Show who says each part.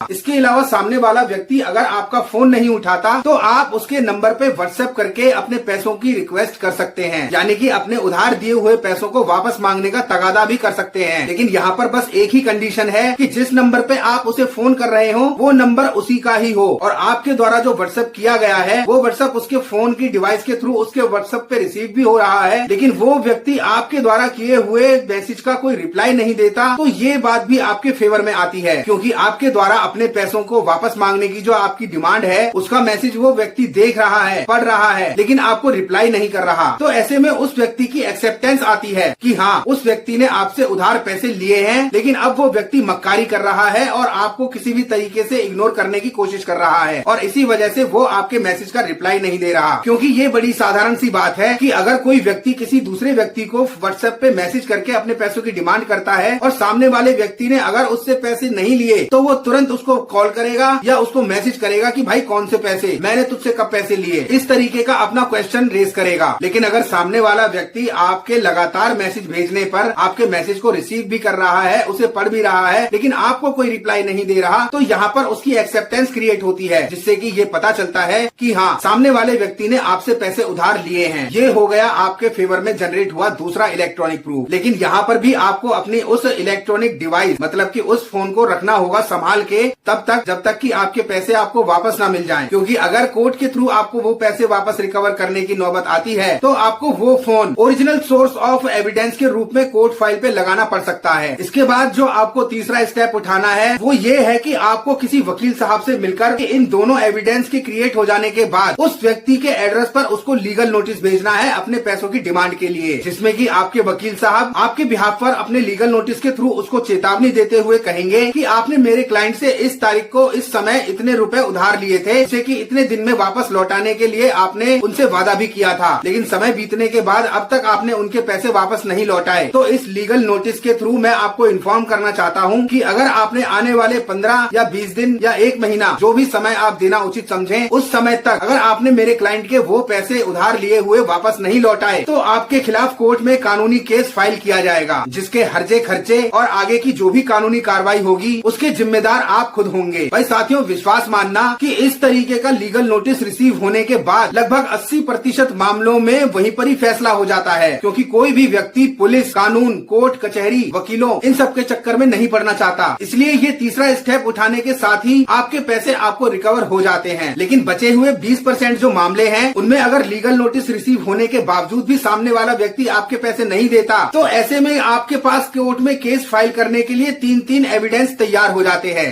Speaker 1: इसके अलावा सामने वाला व्यक्ति अगर आपका फोन नहीं उठाता तो आप उसके नंबर पे व्हाट्सएप करके अपने पैसों की रिक्वेस्ट कर सकते हैं, यानी कि अपने उधार दिए हुए पैसों को वापस मांगने का तगादा भी कर सकते हैं। लेकिन यहाँ पर बस एक ही कंडीशन है कि जिस नंबर पे आप उसे फोन कर रहे हो वो नंबर उसी का ही हो और आपके द्वारा जो व्हाट्सएप किया गया है वो व्हाट्सएप उसके फोन की डिवाइस के थ्रू उसके व्हाट्सएप पे रिसीव भी हो रहा है, लेकिन वो व्यक्ति आपके द्वारा किए हुए मैसेज का कोई रिप्लाई नहीं देता। तो ये बात भी आपके फेवर में आती है, क्योंकि आपके द्वारा अपने पैसों को वापस मांगने की जो आपकी डिमांड है उसका मैसेज वो व्यक्ति देख रहा है, पढ़ रहा है, लेकिन आपको रिप्लाई नहीं कर रहा। तो ऐसे में उस व्यक्ति की एक्सेप्टेंस आती है कि हाँ, उस व्यक्ति ने आपसे उधार पैसे लिए हैं, लेकिन अब वो व्यक्ति मक्कारी कर रहा है और आपको किसी भी तरीके से इग्नोर करने की कोशिश कर रहा है और इसी वजह से वो आपके मैसेज का रिप्लाई नहीं दे रहा। क्योंकि ये बड़ी साधारण सी बात है कि अगर कोई व्यक्ति किसी दूसरे व्यक्ति को व्हाट्सएप पे मैसेज करके अपने पैसों की डिमांड करता है और सामने वाले व्यक्ति ने अगर उससे पैसे नहीं लिए तो वो तुरंत उसको कॉल करेगा या उसको मैसेज करेगा कि भाई कौन से पैसे, मैंने तुझसे कब पैसे लिए, इस तरीके का अपना क्वेश्चन रेज करेगा। लेकिन अगर सामने वाला व्यक्ति आपके लगातार मैसेज भेजने पर आपके मैसेज को रिसीव भी कर रहा है, उसे पढ़ भी रहा है, लेकिन आपको कोई रिप्लाई नहीं दे रहा, तो यहाँ पर उसकी एक्सेप्टेंस क्रिएट होती है, जिससे कि ये पता चलता है कि हाँ, सामने वाले व्यक्ति ने आपसे पैसे उधार लिए हैं। ये हो गया आपके फेवर में जनरेट हुआ दूसरा इलेक्ट्रॉनिक प्रूफ। लेकिन यहाँ पर भी आपको अपनी उस इलेक्ट्रॉनिक डिवाइस मतलब कि उस फोन को रखना होगा संभाल के तब तक जब तक कि आपके पैसे आपको वापस ना मिल जाएं, क्योंकि अगर कोर्ट के थ्रू आपको वो पैसे वापस रिकवर करने की नौबत आती है तो आपको वो phone original source of evidence के रूप में कोर्ट फाइल पे लगाना पड़ सकता है। इसके बाद जो आपको तीसरा स्टेप उठाना है वो ये है कि आपको किसी वकील साहब से मिलकर इन दोनों एविडेंस के क्रिएट हो जाने के बाद उस व्यक्ति के एड्रेस पर उसको लीगल नोटिस भेजना है अपने पैसों की डिमांड के लिए, जिसमें कि आपके वकील साहब आपके बिहाफ पर अपने लीगल नोटिस के थ्रू उसको चेतावनी देते हुए कहेंगे कि आपने मेरे क्लाइंट से इस तारीख को इस समय इतने रुपए उधार लिए थे, जिसे कि इतने दिन में वापस लौटाने के लिए आपने उनसे वादा भी किया था, लेकिन समय बीतने के बाद अब तक आपने उनके पैसे वापस नहीं लौटाए। तो इस लीगल नोटिस के थ्रू मैं आपको इन्फॉर्म करना चाहता हूं कि अगर आपने आने वाले 15 या 20 दिन या 1 महीना जो भी समय आप देना उचित समझें, उस समय तक अगर आपने मेरे क्लाइंट के वो पैसे उधार लिए हुए वापस नहीं लौटाए तो आपके खिलाफ कोर्ट में कानूनी केस फाइल किया जाएगा, जिसके हर्जे खर्चे और आगे की जो भी कानूनी कार्रवाई होगी उसके जिम्मेदार आप खुद होंगे। भाई साथियों, विश्वास मानना कि इस तरीके का लीगल नोटिस रिसीव होने के बाद लगभग 80% मामलों में वहीं पर ही फैसला हो जाता है, क्योंकि कोई भी व्यक्ति पुलिस, कानून, कोर्ट कचहरी, वकीलों इन सब के चक्कर में नहीं पड़ना चाहता। इसलिए ये तीसरा स्टेप उठाने के साथ ही आपके पैसे आपको रिकवर हो जाते हैं। लेकिन बचे हुए 20% जो मामले हैं उनमें अगर लीगल नोटिस रिसीव होने के बावजूद भी सामने वाला व्यक्ति आपके पैसे नहीं देता तो ऐसे में आपके पास कोर्ट में केस फाइल करने के लिए 3-3 एविडेंस तैयार हो जाते हैं।